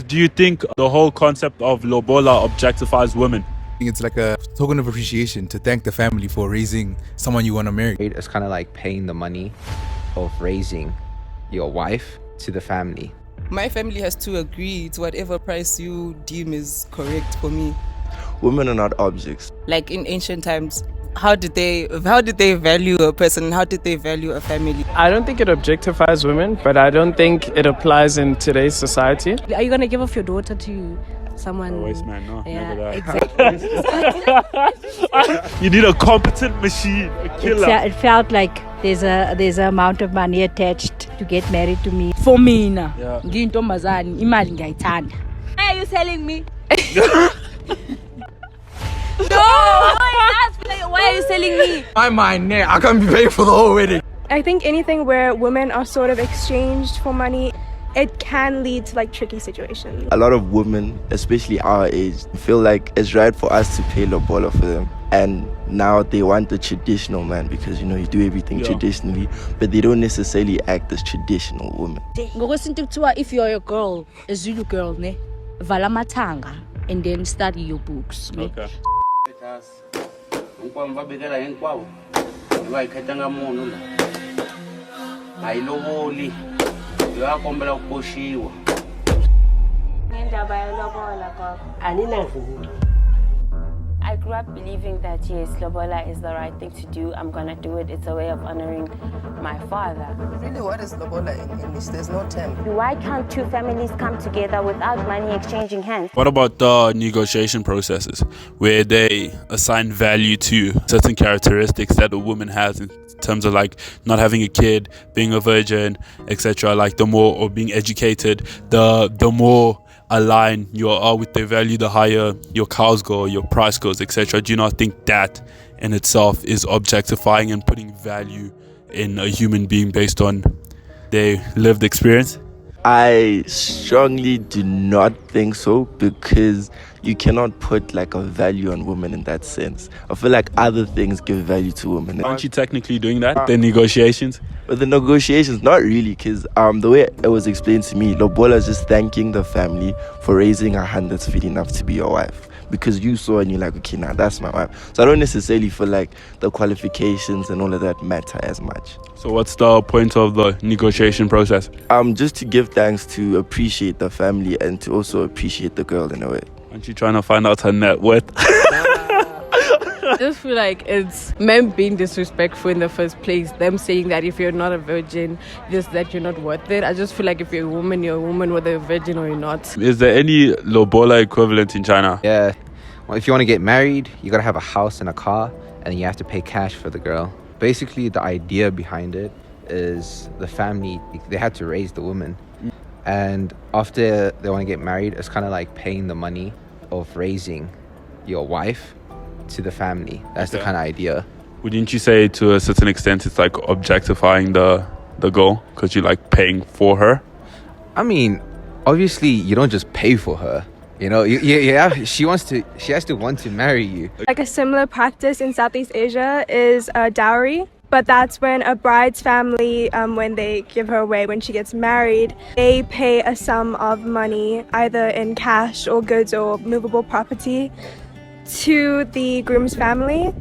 do you think the whole concept of Lobola objectifies women? I think it's like a token of appreciation to thank the family for raising someone you want to marry. It's kind of like paying the money of raising your wife to the family. My family has to agree to whatever price you deem is correct for me. Women are not objects. Like in ancient times, how did they value a person? How did they value a family? I don't think it objectifies women, but I don't think it applies in today's society. Are you going to give off your daughter to someone? Waste man, no. Yeah, Never that. exactly. You need a competent machine, a killer. It felt like there's a amount of money attached to get married to me. For me, Yeah. Why are you telling me? No! Why are you telling me? My mind, I can't be paying for the whole wedding. I think anything where women are sort of exchanged for money, it can lead to like tricky situations. A lot of women, especially our age, feel like it's right for us to pay Lobola for them. And now they want the traditional man because, you know, you do everything traditionally, but they don't necessarily act as traditional women. If you're a girl, a Zulu girl, vala matanga, and then study your books. Okay. I grew up believing that yes, Lobola is the right thing to do. I'm gonna do it. It's a way of honoring my father. Really, what is Lobola in English? There's no term. Why can't two families come together without money exchanging hands? What about the negotiation processes where they assign value to certain characteristics that a woman has in terms of like not having a kid, being a virgin, etc. Like the more, or being educated, the more aligned you are with their value, the higher your cows go, your price goes, etc. Do you not think that in itself is objectifying and putting value in a human being based on their lived experience? I strongly do not think so, because you cannot put like a value on women in that sense. I feel like other things give value to women. Aren't you technically doing that? The negotiations? But the negotiations, not really, because the way it was explained to me, Lobola is just thanking the family for raising a hand that's fit enough to be your wife. Because you saw and you're like, okay, now that's my wife. So I don't necessarily feel like the qualifications and all of that matter as much. So what's the point of the negotiation process? Just to give thanks, to appreciate the family and to also appreciate the girl in a way. Aren't you trying to find out her net worth? I just feel like it's men being disrespectful in the first place. Them saying that if you're not a virgin, just that you're not worth it. I just feel like if you're a woman whether you're a virgin or you're not. Is there any Lobola equivalent in China? Yeah. Well, if you want to get married, you got to have a house and a car, and then you have to pay cash for the girl. Basically, the idea behind it is the family, they had to raise the woman. And after they want to get married, it's kind of like paying the money of raising your wife to the family. That's the kind of idea. Wouldn't you say to a certain extent it's like objectifying the girl because you're like paying for her? I mean, obviously you don't just pay for her. You know, she has to want to marry you. Like a similar practice in Southeast Asia is dowry. But that's when a bride's family, when they give her away, when she gets married, they pay a sum of money, either in cash or goods or movable property, to the groom's family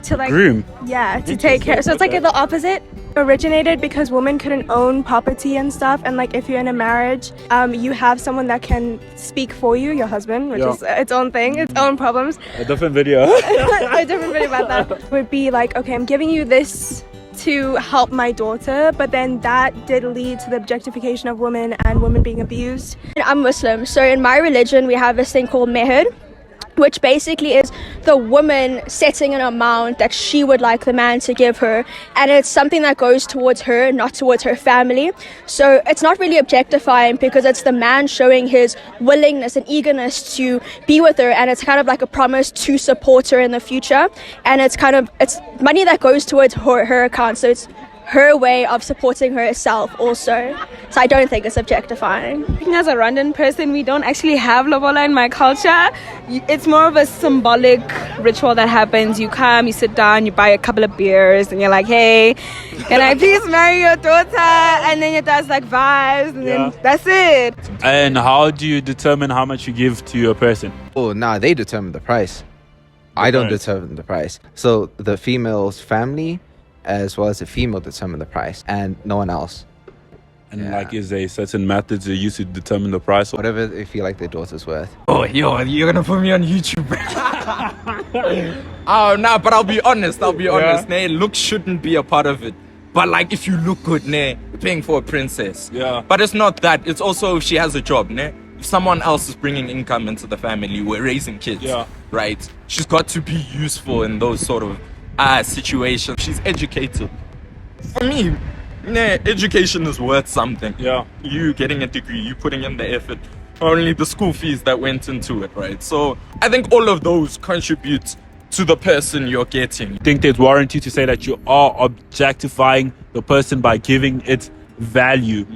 to like groom. Yeah, to take care. So it's like the opposite. Originated because women couldn't own property and stuff, and like if you're in a marriage, you have someone that can speak for you, your husband, which is its own thing, its own problems. A different video. A different video about that would be like, okay, I'm giving you this to help my daughter, but then that did lead to the objectification of women and women being abused. I'm Muslim, so in my religion we have this thing called meher, which basically is the woman setting an amount that she would like the man to give her, and it's something that goes towards her, not towards her family. So it's not really objectifying because it's the man showing his willingness and eagerness to be with her, and it's kind of like a promise to support her in the future, and it's money that goes towards her account, so it's her way of supporting herself also. So I don't think it's objectifying. As a Rwandan person, we don't actually have Lobola in my culture. It's more of a symbolic ritual that happens. You come, you sit down, you buy a couple of beers, and you're like, hey, can I please marry your daughter? And then it does like vibes, and then that's it. And how do you determine how much you give to your person? Oh, nah, they determine the price. I don't determine the price. So the female's family as well as the female determine the price and no one else. And like, is there certain methods they use to determine the price? Whatever they feel like their daughter's worth. Oh, yo, you're gonna put me on YouTube. Oh, nah, but I'll be honest. Nah, looks shouldn't be a part of it. But like, if you look good, nah, you're paying for a princess. Yeah. But it's not that. It's also if she has a job, nah. If someone else is bringing income into the family, we're raising kids, right? She's got to be useful in those sort of situations. She's educated. For me, education is worth something. Yeah. You getting a degree, you putting in the effort, only the school fees that went into it, right? So I think all of those contribute to the person you're getting. I think there's warranty to say that you are objectifying the person by giving it value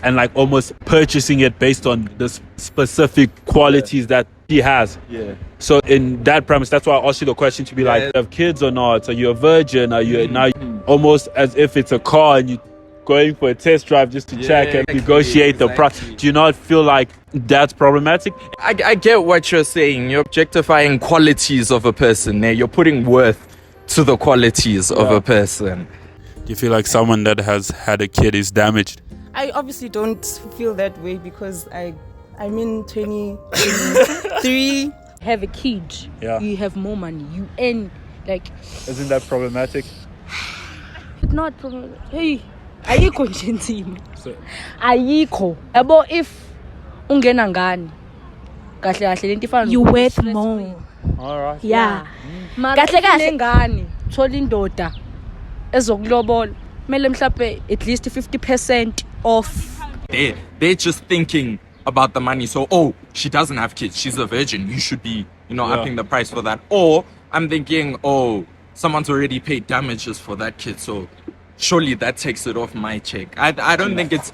and like almost purchasing it based on the specific qualities that he has. Yeah. So in that premise, that's why I asked you the question to be like, you have kids or not? Are you a virgin? Are you now almost as if it's a car and you going for a test drive just to check and negotiate the price? Do you not feel like that's problematic? I get what you're saying. You're objectifying qualities of a person. You're putting worth to the qualities of a person. Do you feel like someone that has had a kid is damaged? I obviously don't feel that way because I'm in 23. Have a kid. Yeah. You have more money. You earn like. Isn't that problematic? It's not problematic. Hey, ayikho nje nzima. Ayikho. Yabo if ungena ngani. Kahle kahle lento ifana. You worth more. All right. Yeah. Kahle kahle ngani. Thola indoda ezokulobola. Mele mhlawumbe at least 50% off. They're just thinking about the money. So, oh, she doesn't have kids. She's a virgin. You should be, upping the price for that. Or I'm thinking, oh, someone's already paid damages for that kid. So surely that takes it off my check. I don't think it's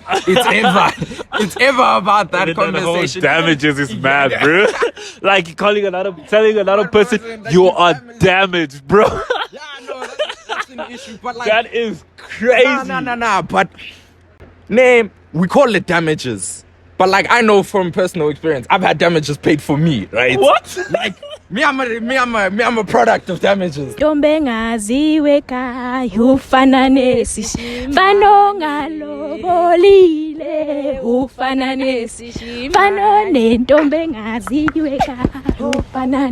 ever about that conversation. Damages is mad, bro. Like telling another person you are damaged, bro. Yeah, no, that's an issue. But like that is crazy. No. But we call it damages. But like I know from personal experience, I've had damages paid for me, right? What? Like I'm a product of damages. Ntombe ngaziwe kayo ufana nesifano ngalobolile ufana nesifano nentombe ngaziwe kayo ufana